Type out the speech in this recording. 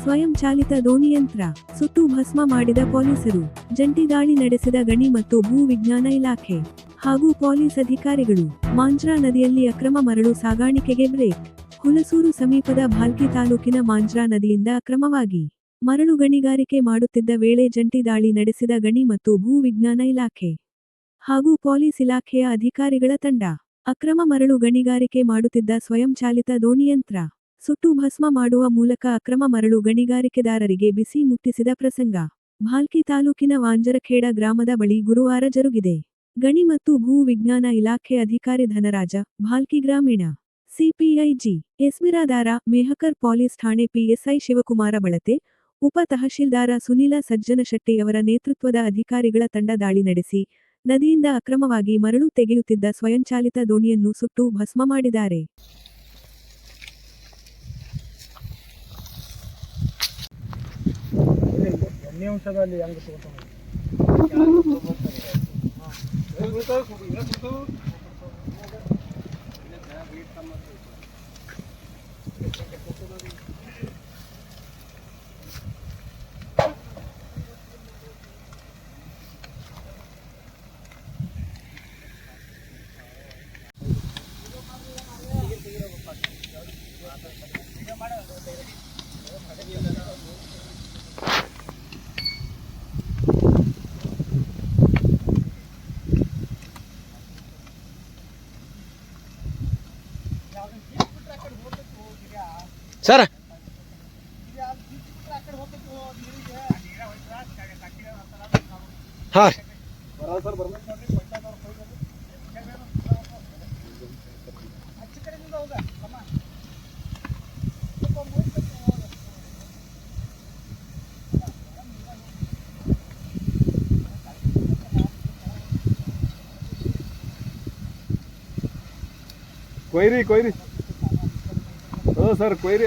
ಸ್ವಯಂ ಚಾಲಿತ ದೋಣಿಯಂತ್ರ ಸುಟ್ಟು ಭಸ್ಮ ಮಾಡಿದ ಪೊಲೀಸರು. ಜಂಟಿ ದಾಳಿ ನಡೆಸಿದ ಗಣಿ ಮತ್ತು ಭೂ ವಿಜ್ಞಾನ ಇಲಾಖೆ ಹಾಗೂ ಪೊಲೀಸ್ ಅಧಿಕಾರಿಗಳು. ಮಾಂಜ್ರಾ ನದಿಯಲ್ಲಿ ಅಕ್ರಮ ಮರಳು ಸಾಗಾಣಿಕೆಗೆ ಬ್ರೇಕ್. ಹುಲಸೂರು ಸಮೀಪದ ಭಾಲ್ಕಿ ತಾಲೂಕಿನ ಮಾಂಜ್ರಾ ನದಿಯಿಂದ ಅಕ್ರಮವಾಗಿ ಮರಳು ಗಣಿಗಾರಿಕೆ ಮಾಡುತ್ತಿದ್ದ ವೇಳೆ ಜಂಟಿ ದಾಳಿ ನಡೆಸಿದ ಗಣಿ ಮತ್ತು ಭೂ ವಿಜ್ಞಾನ ಇಲಾಖೆ ಹಾಗೂ ಪೊಲೀಸ್ ಇಲಾಖೆಯ ಅಧಿಕಾರಿಗಳ ತಂಡ. ಅಕ್ರಮ ಮರಳು ಗಣಿಗಾರಿಕೆ ಮಾಡುತ್ತಿದ್ದ ಸ್ವಯಂ ಚಾಲಿತ ದೋಣಿಯಂತ್ರ ಸುಟ್ಟು ಭಸ್ಮ ಮಾಡುವ ಮೂಲಕ ಅಕ್ರಮ ಮರಳು ಗಣಿಗಾರಿಕೆದಾರರಿಗೆ ಬಿಸಿ ಮುಟ್ಟಿಸಿದ ಪ್ರಸಂಗ ಭಾಲ್ಕಿ ತಾಲೂಕಿನ ವಾಂಜರಖೇಡ ಗ್ರಾಮದ ಬಳಿ ಗುರುವಾರ ಜರುಗಿದೆ. ಗಣಿ ಮತ್ತು ಭೂ ವಿಜ್ಞಾನ ಇಲಾಖೆ ಅಧಿಕಾರಿ ಧನರಾಜ, ಭಾಲ್ಕಿ ಗ್ರಾಮೀಣ ಸಿಪಿಐ-ಜಿ ಎಸ್ ಬಿರಾದಾರ, ಮೇಹಕರ್ ಪೊಲೀಸ್ ಠಾಣೆ ಪಿಎಸ್ಐ ಶಿವಕುಮಾರ ಬಳತೆ, ಉಪ ತಹಶೀಲ್ದಾರ ಸುನೀಲ ಸಜ್ಜನಶೆಟ್ಟಿ ಅವರ ನೇತೃತ್ವದ ಅಧಿಕಾರಿಗಳ ತಂಡ ದಾಳಿ ನಡೆಸಿ, ನದಿಯಿಂದ ಅಕ್ರಮವಾಗಿ ಮರಳು ತೆಗೆಯುತ್ತಿದ್ದ ಸ್ವಯಂಚಾಲಿತ ದೋಣಿಯನ್ನು ಸುಟ್ಟು ಭಸ್ಮ ಮಾಡಿದ್ದಾರೆ. ಸರ್ ಹಾಂ ಕೊಯ್ರಿ. ಓ ಸರ್ ಕೊಯ್ರಿ.